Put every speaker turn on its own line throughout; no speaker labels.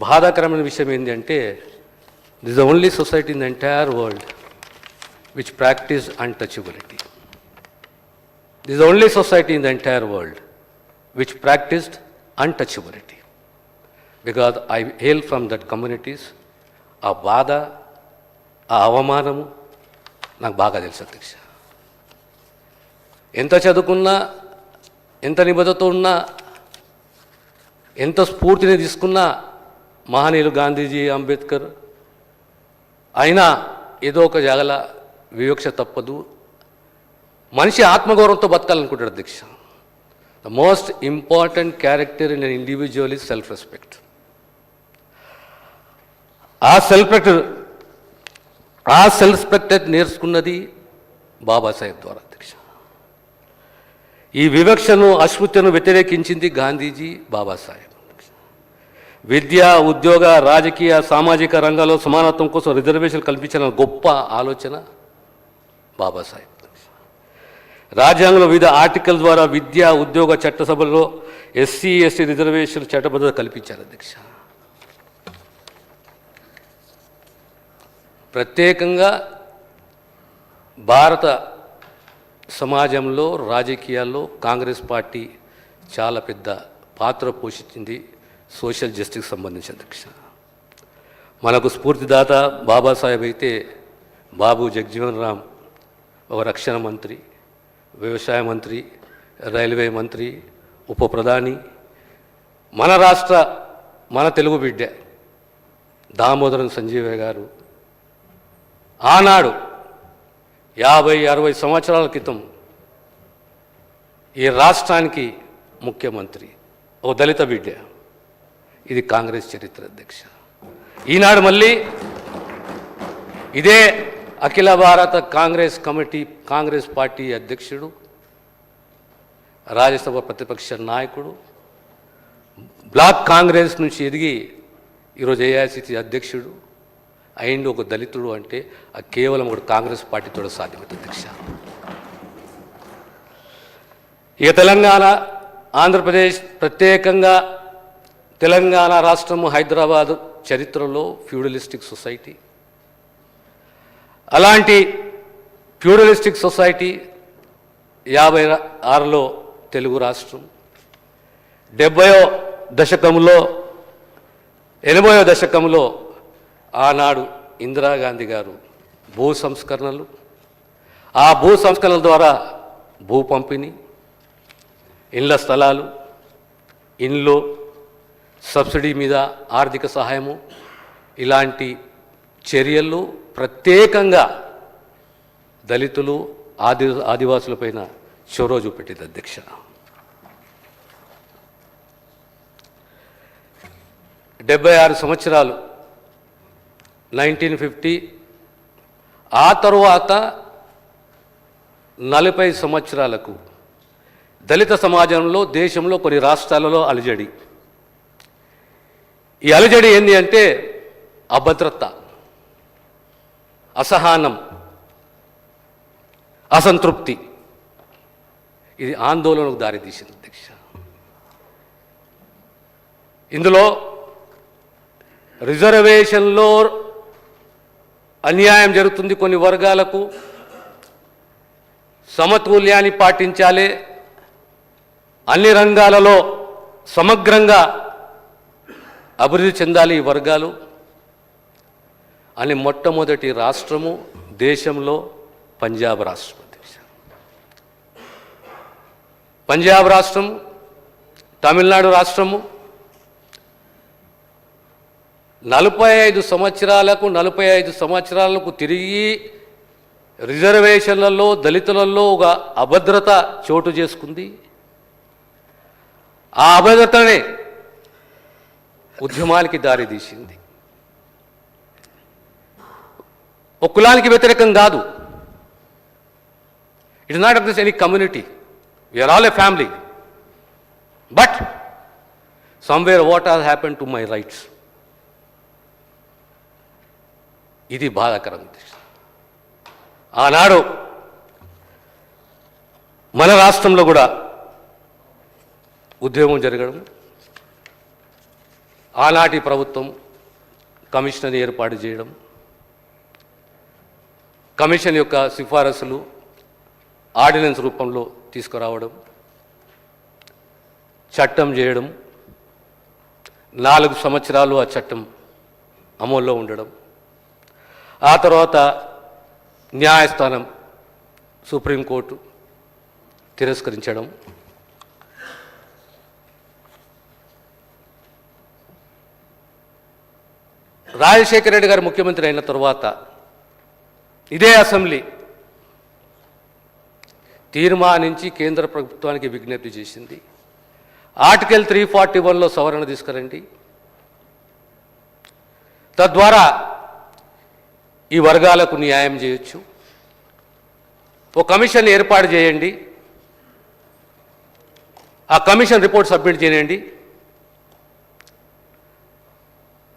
బాధాకరమైన విషయం ఏంటంటే this the only society in the entire world which practice untouchability. This the only society in the entire world which practiced untouchability. Because I hail from that communities. ఆ బాధ, ఆ అవమానము నాకు బాగా తెలుసు అధ్యక్ష. ఎంత చదువుకున్నా, ఎంత నిబద్ధత ఉన్నా, ఎంత స్ఫూర్తిని తీసుకున్నా మహనీయులు గాంధీజీ, అంబేద్కర్ అయినా ఏదో ఒక జాగల వివక్ష తప్పదు. మనిషి ఆత్మగౌరవంతో బతకాలనుకుంటాడు అధ్యక్ష. The most important character in an individual is self respect. ఆ సెల్ఫ్ రెస్పెక్ట్ నేర్చుకున్నది బాబాసాహెబ్ ద్వారా అధ్యక్ష. ఈ వివక్షను, అస్పృశ్యను వ్యతిరేకించింది గాంధీజీ, బాబాసాహెబ్. విద్య, ఉద్యోగ, రాజకీయ, సామాజిక రంగాల్లో సమానత్వం కోసం రిజర్వేషన్ కల్పించిన గొప్ప ఆలోచన బాబాసాహెబ్. రాజ్యాంగంలో వివిధ ఆర్టికల్ ద్వారా విద్య, ఉద్యోగ చట్టసభలో ఎస్సీ, ఎస్టీ రిజర్వేషన్ చట్టబద్ధత కల్పించారు అధ్యక్ష. ప్రత్యేకంగా భారత సమాజంలో, రాజకీయాల్లో కాంగ్రెస్ పార్టీ చాలా పెద్ద పాత్ర పోషించింది సోషల్ జస్టిస్ సంబంధించి అధ్యక్ష. మనకు స్ఫూర్తిదాత బాబాసాహెబ్ అయితే బాబు జగజ్జీవన్ రామ్ ఒక రక్షణ మంత్రి, వ్యవసాయ మంత్రి, రైల్వే మంత్రి, ఉప ప్రధాని. మన తెలుగు బిడ్డ దామోదరం సంజీవయ్య గారు ఆనాడు 50-60 సంవత్సరాల క్రితం ఈ రాష్ట్రానికి ముఖ్యమంత్రి, ఓ దళిత బిడ్డ. ఇది కాంగ్రెస్ చరిత్ర అధ్యక్ష. ఈనాడు మళ్ళీ ఇదే అఖిల భారత కాంగ్రెస్ కమిటీ, కాంగ్రెస్ పార్టీ అధ్యక్షుడు, రాజ్యసభ ప్రతిపక్ష నాయకుడు, బ్లాక్ కాంగ్రెస్ నుంచి ఎదిగి ఈరోజు ఏఐసిసి అధ్యక్షుడు అయిండు ఒక దళితుడు అంటే కేవలం ఒక కాంగ్రెస్ పార్టీతో సాధ్యమవుతుంది అధ్యక్ష. ఇక తెలంగాణ, ఆంధ్రప్రదేశ్, ప్రత్యేకంగా తెలంగాణ రాష్ట్రము, హైదరాబాద్ చరిత్రలో ఫ్యూడలిస్టిక్ సొసైటీ. అలాంటి ఫ్యూడలిస్టిక్ సొసైటీ 56లో తెలుగు రాష్ట్రం, 70వ దశకంలో, 80వ దశకంలో ఆనాడు ఇందిరాగాంధీ గారు భూ సంస్కరణలు, ఆ భూ సంస్కరణల ద్వారా భూ పంపిణీ, ఇళ్ల స్థలాలు, ఇండ్లు, సబ్సిడీ మీద ఆర్థిక సహాయము, ఇలాంటి చర్యలు ప్రత్యేకంగా దళితులు, ఆదివాసులపైన చొరవ చూపెట్టింది అధ్యక్ష. డెబ్బై 6 సంవత్సరాలు 1950. ఆ తరువాత 40 సంవత్సరాలకు దళిత సమాజంలో, దేశంలో కొన్ని రాష్ట్రాలలో అలజడి. ఈ అలజడి ఏంటి అంటే అభద్రత, అసహనం, అసంతృప్తి. ఇది ఆందోళనకు దారితీసింది అధ్యక్ష. ఇందులో రిజర్వేషన్లో అన్యాయం జరుగుతుంది, కొన్ని వర్గాలకు సమతుల్యాన్ని పాటించాలి, అన్ని రంగాలలో సమగ్రంగా అభివృద్ధి చెందాలి ఈ వర్గాలు అని మొట్టమొదటి రాష్ట్రము దేశంలో పంజాబ్ రాష్ట్రం. పంజాబ్ రాష్ట్రం, తమిళనాడు రాష్ట్రము 45 సంవత్సరాలకు తిరిగి రిజర్వేషన్లలో, దళితులలో ఒక అభద్రత చోటు చేసుకుంది. ఆ అభద్రతనే ఉద్యమానికి దారితీసింది. ఒక కులానికి వ్యతిరేకం కాదు. It is not against any community. We are all a family. But somewhere what has happen to my rights. ఇది బాధాకరం. ఆనాడు మన రాష్ట్రంలో కూడా ఉద్యమం జరగడం, ఆనాటి ప్రభుత్వం కమిషనర్ ఏర్పాటు చేయడం, కమిషన్ యొక్క సిఫారసులు ఆర్డినెన్స్ రూపంలో తీసుకురావడం, చట్టం చేయడం, 4 సంవత్సరాలు ఆ చట్టం అమల్లో ఉండడం, ఆ తర్వాత న్యాయస్థానం సుప్రీంకోర్టు తిరస్కరించడం, రాజశేఖర రెడ్డి గారు ముఖ్యమంత్రి అయిన తర్వాత ఇదే అసెంబ్లీ తీర్మానించి కేంద్ర ప్రభుత్వానికి విజ్ఞప్తి చేసింది, ఆర్టికల్ 341లో సవరణ తీసుకురండి, తద్వారా ఈ వర్గాలకు న్యాయం చేయొచ్చు, ఓ కమిషన్ ఏర్పాటు చేయండి, ఆ కమిషన్ రిపోర్ట్ సబ్మిట్ చేయండి.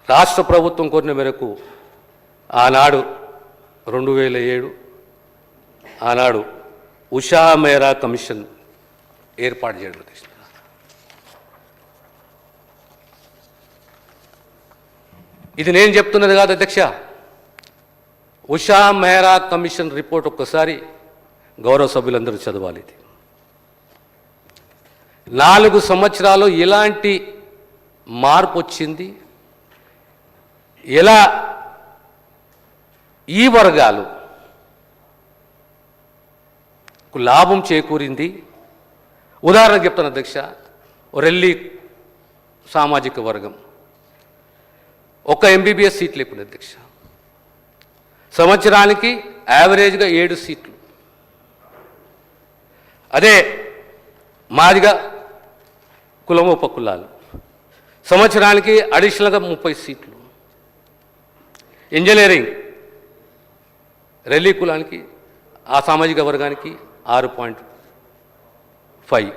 రాష్ట్ర ప్రభుత్వం కోరిన మేరకు ఆనాడు 2007 ఆనాడు ఉషా మేరా కమిషన్ ఏర్పాటు చేయడం అధ్యక్ష. ఇది నేను చెప్తున్నది కాదు అధ్యక్ష, ఉషా మేరా కమిషన్ రిపోర్ట్ ఒక్కసారి గౌరవ సభ్యులందరూ చదవాలి. ఇది 4 సంవత్సరాలు ఎలాంటి మార్పు వచ్చింది, ఎలా ఈ వర్గాలు లాభం చేకూరింది. ఉదాహరణకు చెప్తాను అధ్యక్ష, రెల్లి సామాజిక వర్గం ఒక ఎంబీబీఎస్ సీట్లు లేకుండా అధ్యక్ష, సంవత్సరానికి యావరేజ్గా 7 సీట్లు. అదే మాదిగా కులం ఉపకులాలు సంవత్సరానికి అడిషనల్గా 30 సీట్లు. ఇంజనీరింగ్ రెల్లి కులానికి ఆ సామాజిక వర్గానికి 6.5.